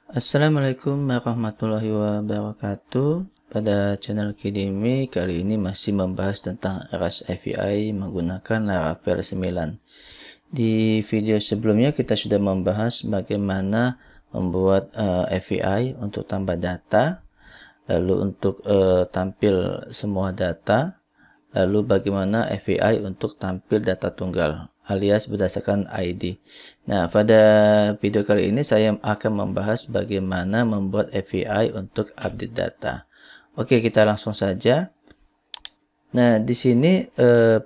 Assalamualaikum warahmatullahi wabarakatuh. Pada channel Kidimi kali ini masih membahas tentang REST API menggunakan Laravel 9. Di video sebelumnya kita sudah membahas bagaimana membuat API untuk tambah data, lalu untuk tampil semua data, lalu bagaimana API untuk tampil data tunggal alias berdasarkan ID. Nah, pada video kali ini saya akan membahas bagaimana membuat API untuk update data. Oke, kita langsung saja. Nah, di sini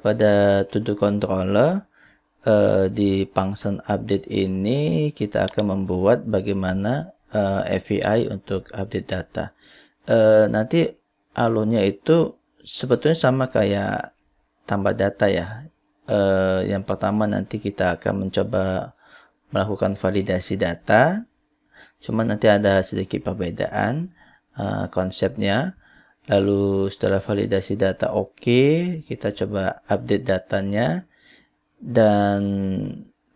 pada to-do controller di function update ini kita akan membuat bagaimana API untuk update data. Nanti alurnya itu sebetulnya sama kayak tambah data ya. Yang pertama nanti kita akan mencoba melakukan validasi data, cuma nanti ada sedikit perbedaan konsepnya. Lalu setelah validasi data oke, kita coba update datanya, dan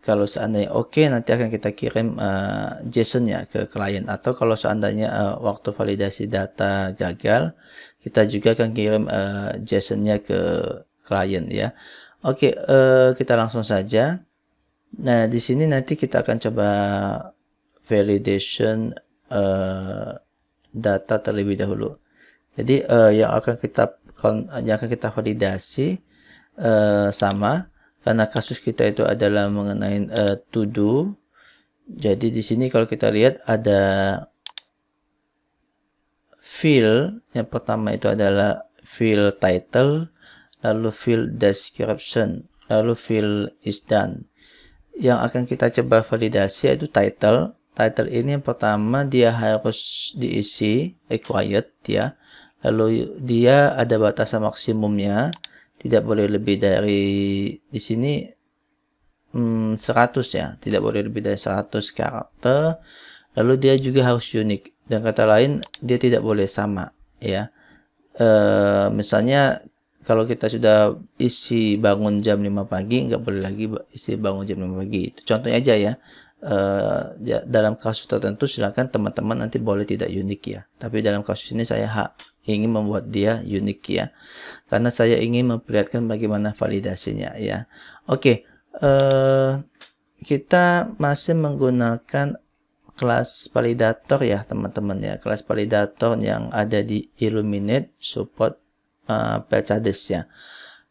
kalau seandainya oke, nanti akan kita kirim JSON-nya ke klien, atau kalau seandainya waktu validasi data gagal, kita juga akan kirim JSON-nya ke klien ya. Oke, kita langsung saja. Nah, di sini nanti kita akan coba validation data terlebih dahulu. Jadi yang akan kita validasi sama, karena kasus kita itu adalah mengenai to do. Jadi di sini kalau kita lihat ada field, yang pertama itu adalah field title, lalu field description, lalu field is done. Yang akan kita coba validasi yaitu title. Title ini yang pertama dia harus diisi required ya. Lalu dia ada batasan maksimumnya, tidak boleh lebih dari di sini 100 ya, tidak boleh lebih dari 100 karakter. Lalu dia juga harus unik, dan kata lain dia tidak boleh sama ya. Misalnya kalau kita sudah isi bangun jam 5 pagi, nggak boleh lagi isi bangun jam 5 pagi. Itu contohnya aja ya. Dalam kasus tertentu silakan teman-teman nanti boleh tidak unik ya. Tapi dalam kasus ini saya ingin membuat dia unik ya. Karena saya ingin memperlihatkan bagaimana validasinya ya. Oke, kita masih menggunakan kelas validator ya teman-teman ya. Kelas validator yang ada di Illuminate support Facades ya,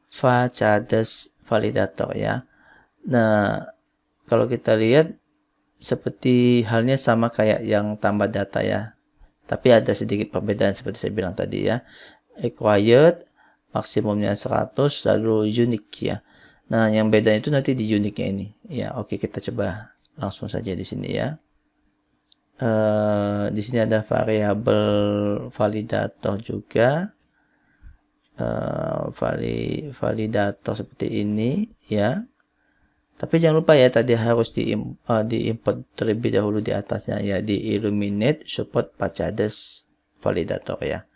Facades validator ya. Nah, kalau kita lihat seperti halnya sama kayak yang tambah data ya, tapi ada sedikit perbedaan seperti saya bilang tadi ya. Required maksimumnya 100, lalu unique ya. Nah, yang beda itu nanti di unique-nya ini ya. Oke, kita coba langsung saja di sini ya. Di sini ada variabel validator juga. Validator seperti ini ya. Tapi jangan lupa ya, tadi harus diimport terlebih dahulu di atasnya ya, di Illuminate support Facades validator ya.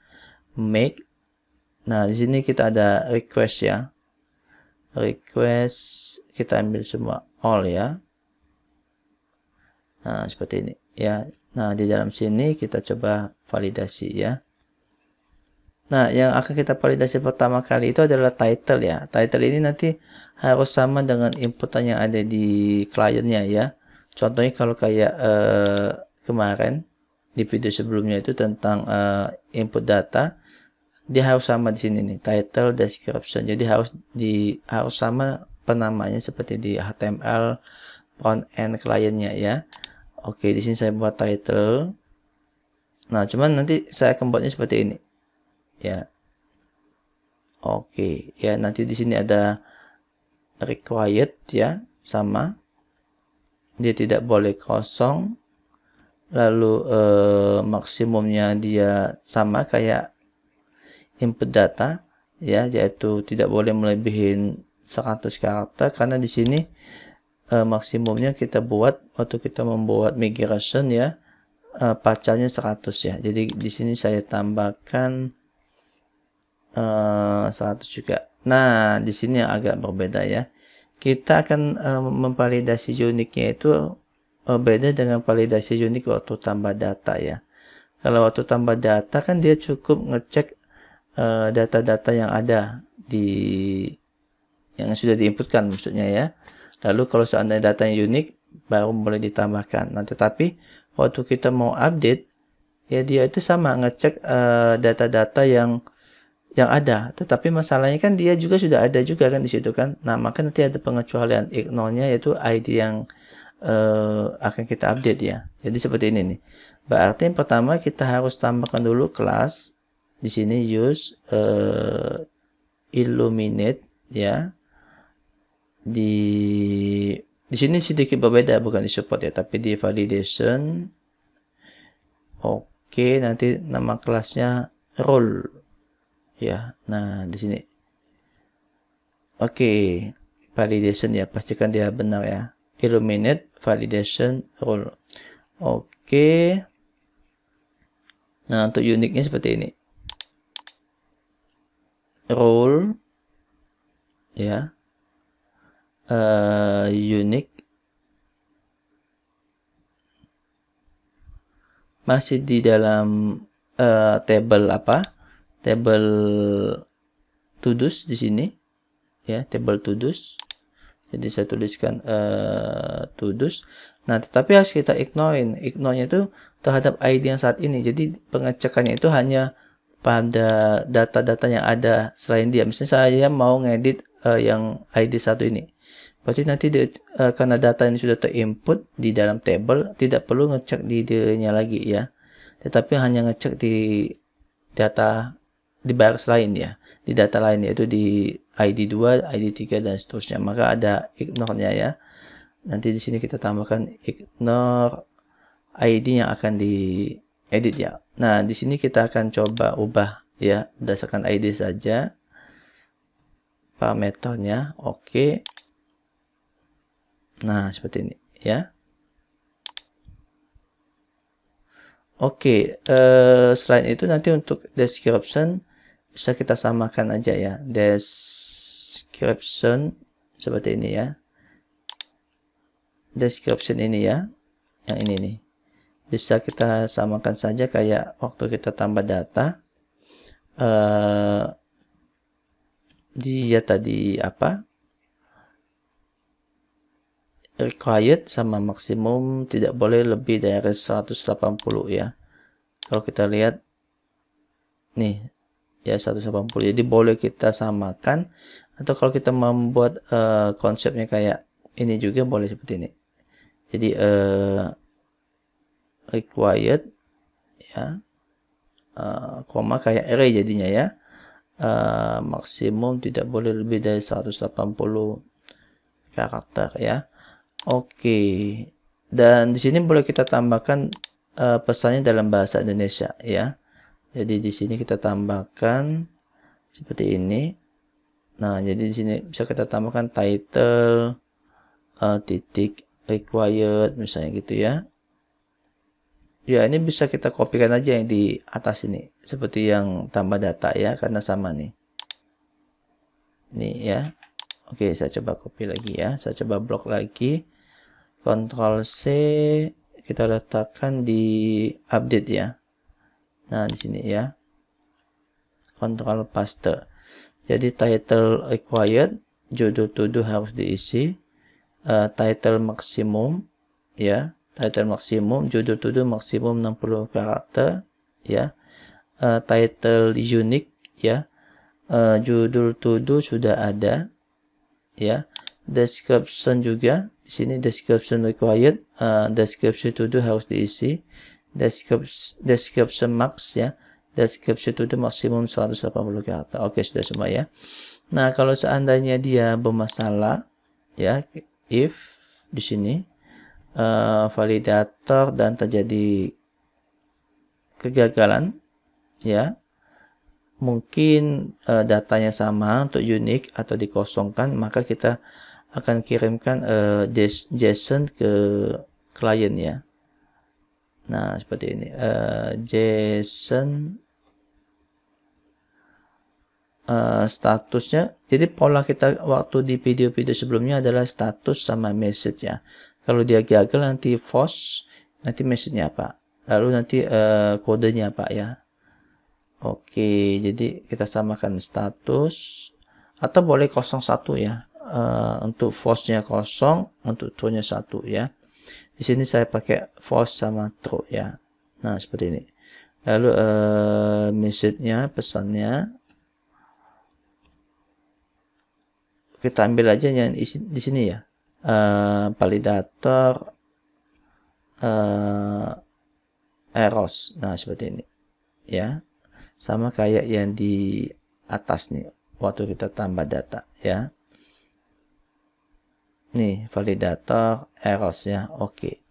Make. Nah, di sini kita ada request ya. Request kita ambil semua all ya. Nah, seperti ini ya. Nah, di dalam sini kita coba validasi ya. Nah, yang akan kita validasi pertama kali itu adalah title ya. Title ini nanti harus sama dengan inputan yang ada di kliennya ya. Contohnya kalau kayak kemarin di video sebelumnya itu tentang input data, dia harus sama di sini nih, title description. Jadi harus sama penamanya seperti di HTML front end kliennya ya. Oke, di sini saya buat title. Nah, cuman nanti saya akan buatnya seperti ini. Ya, oke ya. Nanti di sini ada required ya, sama, dia tidak boleh kosong. Lalu maksimumnya dia sama kayak input data ya, yaitu tidak boleh melebihi 100 karakter, karena di sini maksimumnya kita buat waktu kita membuat migration ya, pacarnya 100 ya. Jadi di sini saya tambahkan 100 juga. Nah, di sini yang agak berbeda ya. Kita akan memvalidasi uniknya itu beda dengan validasi unik waktu tambah data ya. Kalau waktu tambah data kan dia cukup ngecek data-data yang ada yang sudah diinputkan maksudnya ya. Lalu kalau seandainya data yang unik baru boleh ditambahkan. Nah, tetapi waktu kita mau update ya dia itu sama ngecek data-data yang ada, tetapi masalahnya kan dia juga sudah ada juga kan di situ kan. Nah, maka nanti ada pengecualian ignore-nya yaitu ID yang akan kita update ya. Jadi seperti ini nih. Berarti yang pertama kita harus tambahkan dulu kelas di sini use illuminate ya. Di sini sedikit berbeda, bukan di support ya, tapi di validation. Oke, nanti nama kelasnya role ya. Nah, di sini. Oke, validation ya, pastikan dia benar ya. Illuminate validation role. Oke. Nah, untuk uniknya seperti ini. Role ya. Unique masih di dalam table apa? Table todos di sini ya, table todos. Jadi saya tuliskan todos. Nah, tetapi harus kita ignore-nya itu terhadap ID yang saat ini. Jadi pengecekannya itu hanya pada data-data yang ada selain dia. Misalnya saya mau ngedit yang ID satu ini. Berarti nanti karena data ini sudah terinput di dalam table, tidak perlu ngecek di dirinya lagi ya. Tetapi hanya ngecek di data di box lain ya. Di data lain yaitu di ID 2, ID 3 dan seterusnya. Maka ada ignore-nya ya. Nanti di sini kita tambahkan ignore ID yang akan diedit ya. Nah, di sini kita akan coba ubah ya berdasarkan ID saja. Parameternya oke. Nah, seperti ini ya. Oke, selain itu nanti untuk description bisa kita samakan aja ya. Description seperti ini ya. Description ini ya. Yang ini nih. Bisa kita samakan saja kayak waktu kita tambah data. Dia tadi apa? Required sama maksimum tidak boleh lebih dari 180 ya. Kalau kita lihat nih ya 180. Jadi boleh kita samakan, atau kalau kita membuat konsepnya kayak ini juga boleh seperti ini. Jadi required ya, koma kayak array jadinya ya. Maksimum tidak boleh lebih dari 180 karakter ya. Oke, dan di sini boleh kita tambahkan pesannya dalam bahasa Indonesia ya. Jadi di sini kita tambahkan seperti ini. Nah, jadi di sini bisa kita tambahkan title titik required misalnya gitu ya. Ya, ini bisa kita kopikan aja yang di atas ini seperti yang tambah data ya, karena sama nih. Ini ya. Oke, saya coba copy lagi ya. Saya coba blok lagi. Ctrl C, kita letakkan di update ya. Nah, di sini ya. Ctrl paste. Jadi title required, judul to do harus diisi. Title maksimum ya. Title maksimum, judul to do maksimum 60 karakter ya. Title unique ya. Judul to do sudah ada ya. Description juga di sini, description required, description to do harus diisi. Description max ya, description to do maksimum 180 karakter. Oke, sudah semua ya. Nah, kalau seandainya dia bermasalah ya, if di sini validator dan terjadi kegagalan ya, mungkin datanya sama untuk unique atau dikosongkan, maka kita akan kirimkan JSON ke klien ya. Nah, seperti ini. JSON statusnya. Jadi pola kita waktu di video-video sebelumnya adalah status sama message ya. Kalau dia gagal nanti false, nanti message-nya apa? Lalu nanti kodenya apa ya? Oke, jadi kita samakan status atau boleh 01 ya. Untuk false-nya 0, untuk true-nya 1 ya. Di sini saya pakai false sama true ya. Nah, seperti ini. Lalu message-nya, pesannya kita ambil aja yang di sini ya. Validator errors. Nah, seperti ini. Ya. Sama kayak yang di atas nih waktu kita tambah data ya. Nih, validator errors ya. Oke.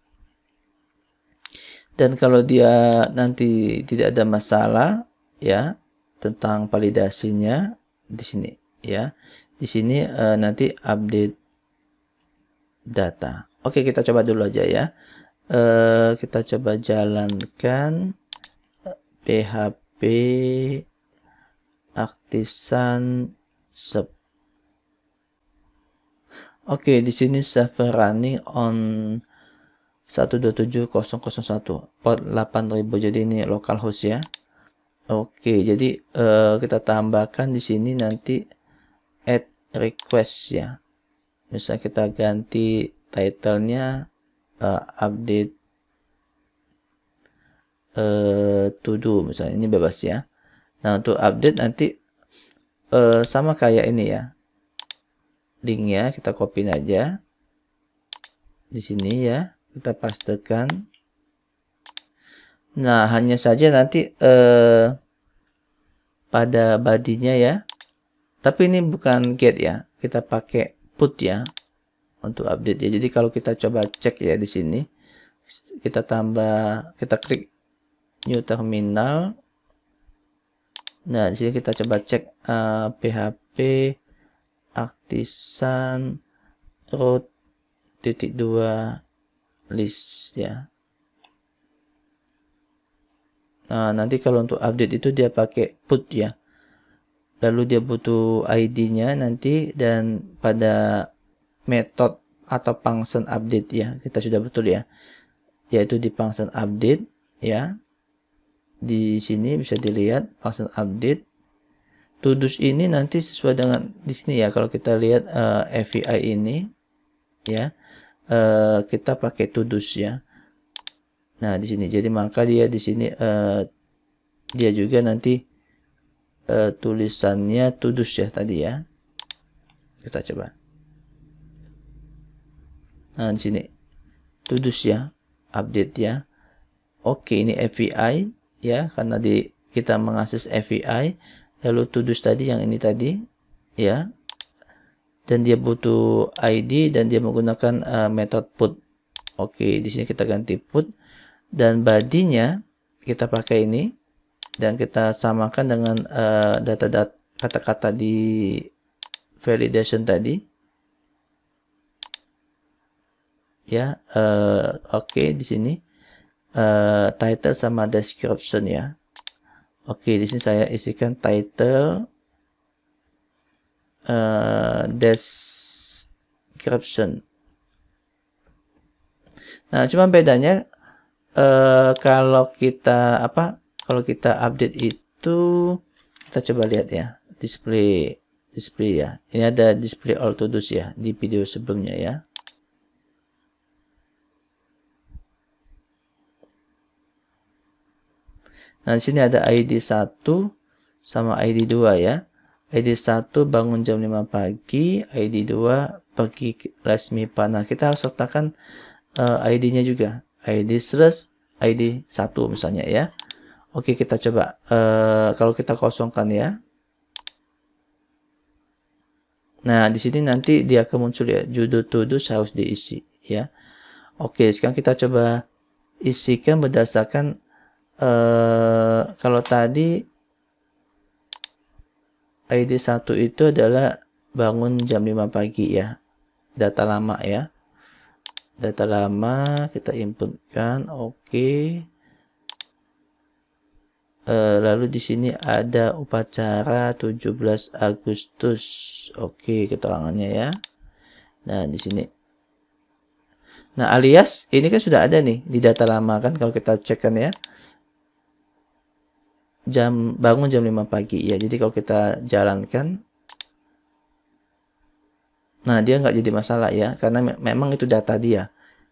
Dan kalau dia nanti tidak ada masalah ya tentang validasinya di sini ya. Di sini nanti update data. Oke, kita coba dulu aja ya. Kita coba jalankan PHP Artisan sub. Oke, di sini server running on 127.0.0.1 port 8000, jadi ini localhost ya. Oke, jadi kita tambahkan di sini nanti add request ya. Misal kita ganti title-nya update to do misalnya, ini bebas ya. Nah, untuk update nanti sama kayak ini ya. Linknya kita copy aja di sini ya, kita pastekan. Nah, hanya saja nanti pada body-nya ya. Tapi ini bukan get ya, kita pakai put ya untuk update ya. Jadi kalau kita coba cek ya di sini, kita klik new terminal. Nah, di sini kita coba cek PHP Artisan root .2 list ya. Nah, nanti kalau untuk update itu dia pakai put ya. Lalu dia butuh ID-nya nanti, dan pada method atau function update ya, kita sudah betul ya, yaitu di function update ya. Di sini bisa dilihat function update. Todos ini nanti sesuai dengan di sini ya. Kalau kita lihat API ini ya, kita pakai todos ya. Nah, di sini jadi maka dia di sini dia juga nanti tulisannya todos ya tadi ya. Kita coba. Nah, di sini todos ya, update ya. Oke, ini API ya, karena kita mengakses API. Lalu todos tadi yang ini tadi ya. Dan dia butuh ID dan dia menggunakan metode put. Oke, di sini kita ganti put, dan body-nya kita pakai ini. Dan kita samakan dengan data kata-kata di validation tadi ya. Oke, di sini title sama description ya. Oke, di sini saya isikan title description. Nah, cuma bedanya kalau kita update itu, kita coba lihat ya, display ya. Ini ada display all todos ya di video sebelumnya ya. Nah, di sini ada ID 1 sama ID 2 ya. ID 1 bangun jam 5 pagi, ID 2 pergi les MIPA. Nah, kita harus sertakan ID-nya juga. ID / ID 1 misalnya ya. Oke, kita coba. Kalau kita kosongkan ya. Nah, di sini nanti dia akan muncul ya, judul todos harus diisi ya. Oke, sekarang kita coba isikan berdasarkan kalau tadi ID 1 itu adalah bangun jam 5 pagi ya. Data lama ya. Data lama kita inputkan. Oke. Lalu di sini ada upacara 17 Agustus. Oke, keterangannya ya. Nah, di sini. Nah, alias ini kan sudah ada nih di data lama kan, kalau kita cek kan ya. Bangun jam 5 pagi ya. Jadi kalau kita jalankan, nah dia nggak jadi masalah ya, karena memang itu data dia.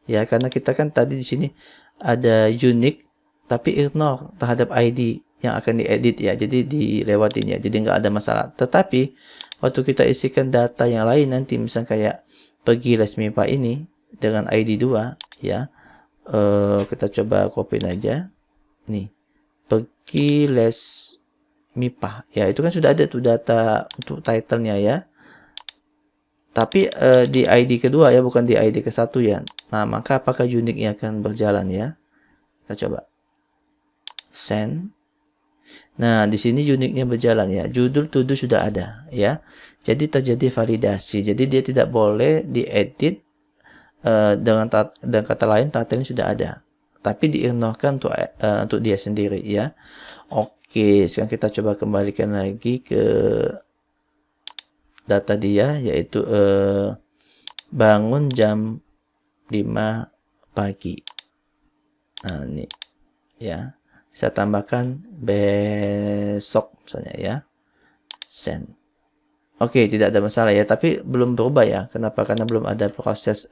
Ya, karena kita kan tadi di sini ada unique tapi ignore terhadap ID yang akan diedit ya. Jadi dilewatin ya. Jadi nggak ada masalah. Tetapi waktu kita isikan data yang lain nanti, misalnya kayak pergi les MIPA ini dengan ID 2 ya. Kita coba copy aja. Nih. Pergi les MIPA. Ya, itu kan sudah ada tuh data untuk title-nya ya. Tapi di ID kedua ya, bukan di ID ke-1 ya. Nah, maka apakah unique-nya akan berjalan ya? Kita coba. Send. Nah, di sini unique-nya berjalan ya. Judul to do sudah ada ya. Jadi terjadi validasi. Jadi dia tidak boleh diedit dengan kata lain title sudah ada. Tapi diignorekan untuk dia sendiri ya. Oke, sekarang kita coba kembalikan lagi ke data dia, yaitu bangun jam 5 pagi. Nah, ini ya. Saya tambahkan besok misalnya ya. Send. Oke, tidak ada masalah ya, tapi belum berubah ya. Kenapa? Karena belum ada proses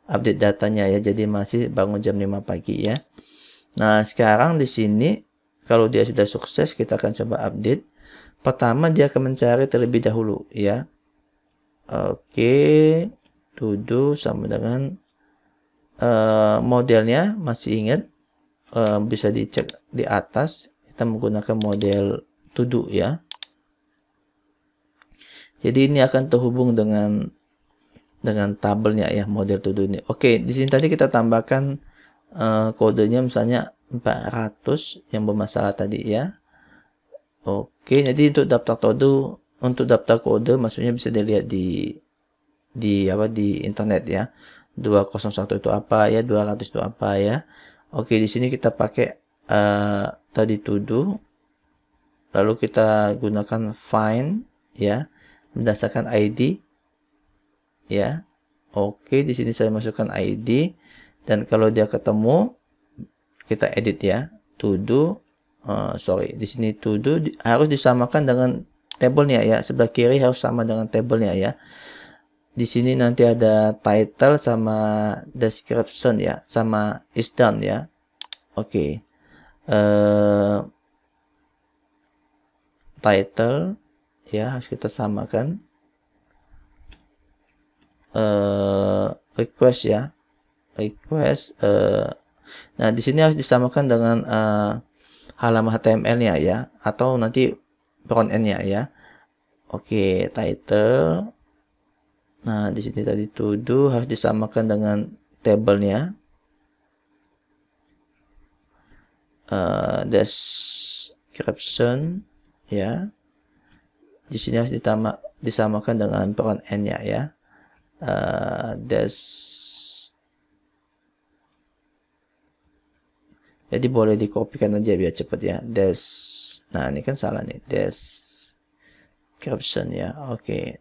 update datanya ya. Jadi masih bangun jam 5 pagi ya. Nah, sekarang di sini kalau dia sudah sukses, kita akan coba update. Pertama dia akan mencari terlebih dahulu ya. Oke, to do sama dengan modelnya masih ingat, bisa dicek di atas. Kita menggunakan model to do ya. Jadi ini akan terhubung dengan tabelnya ya, model to do ini. Oke, di sini tadi kita tambahkan kodenya misalnya 400 yang bermasalah tadi ya. Oke, jadi untuk daftar kode maksudnya bisa dilihat di internet ya. 201 itu apa ya, 200 itu apa ya. Oke, di sini kita pakai tadi to do. Lalu kita gunakan find ya, berdasarkan ID ya. Oke, di sini saya masukkan ID, dan kalau dia ketemu kita edit ya. To do di sini to do harus disamakan dengan tabelnya ya. Sebelah kiri harus sama dengan tabelnya ya. Di sini nanti ada title sama description ya, sama is done ya. Oke. Title ya harus kita samakan. Request ya. Request. Nah, di sini harus disamakan dengan halaman HTML-nya ya, atau nanti front end-nya ya. Oke, title. Nah, di sini tadi to do harus disamakan dengan tabelnya. Description ya. Di sini harus disamakan dengan front end-nya ya. Jadi boleh dikopikan aja biar cepet ya. Nah, ini kan salah nih. Description ya. Oke.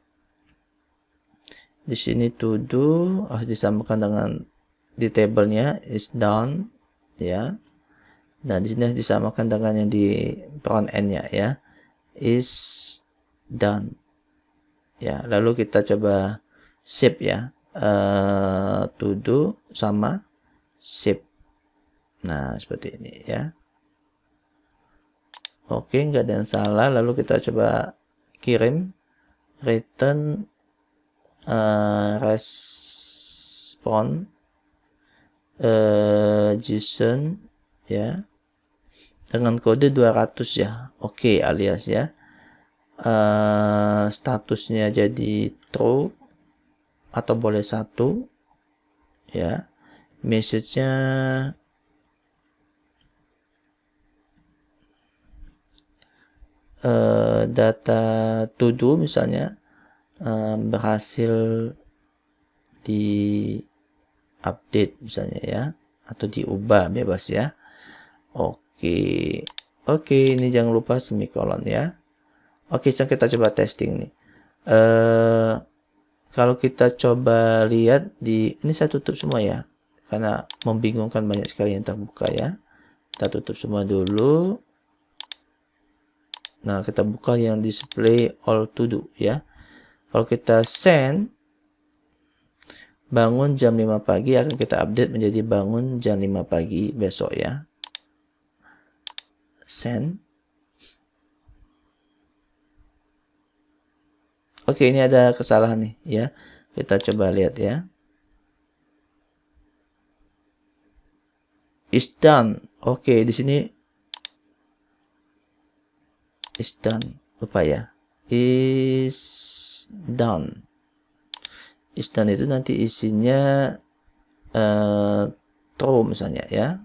Di sini to do harus disamakan dengan di tabelnya is done ya. Nah, di sini harus disamakan dengan yang di front end-nya ya. Is done. Ya, lalu kita coba save ya. To do sama save. Nah, seperti ini ya. Oke, nggak ada yang salah. Lalu kita coba kirim, return respon JSON ya, dengan kode 200 ya. Oke, alias ya. Statusnya jadi true atau boleh 1 ya. Message-nya data to do misalnya berhasil di update misalnya ya, atau diubah bebas ya. Oke, ini jangan lupa semikolon ya. Oke, sekarang kita coba testing nih. kalau kita coba lihat ini saya tutup semua ya, karena membingungkan, banyak sekali yang terbuka ya. Kita tutup semua dulu. Nah, kita buka yang display all to do ya. Kalau kita send bangun jam 5 pagi, akan kita update menjadi bangun jam 5 pagi besok ya. Send. Oke, ini ada kesalahan nih ya. Kita coba lihat ya. Is done. Oke, di sini is done. Lupa ya. Is done. Is done itu nanti isinya true misalnya ya.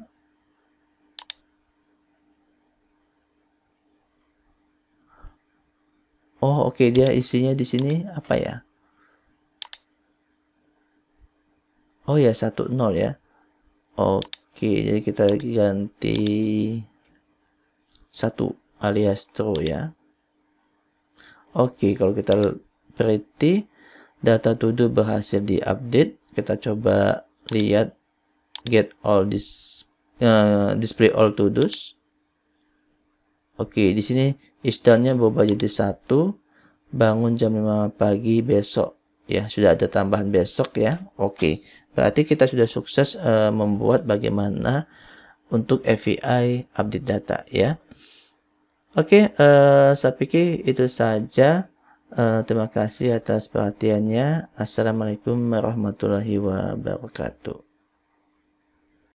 Oh, oke, dia isinya di sini apa ya? Oh ya, 10 ya. Oke, jadi kita ganti 1 alias true ya. Oke, kalau kita perhati data to do berhasil diupdate. Kita coba lihat get all display all to do's. Oke, di sini is done-nya berubah jadi 1, bangun jam 5 pagi besok ya, sudah ada tambahan besok ya. Oke, berarti kita sudah sukses membuat bagaimana untuk API update data ya. Oke, saya pikir itu saja. Terima kasih atas perhatiannya. Assalamualaikum warahmatullahi wabarakatuh.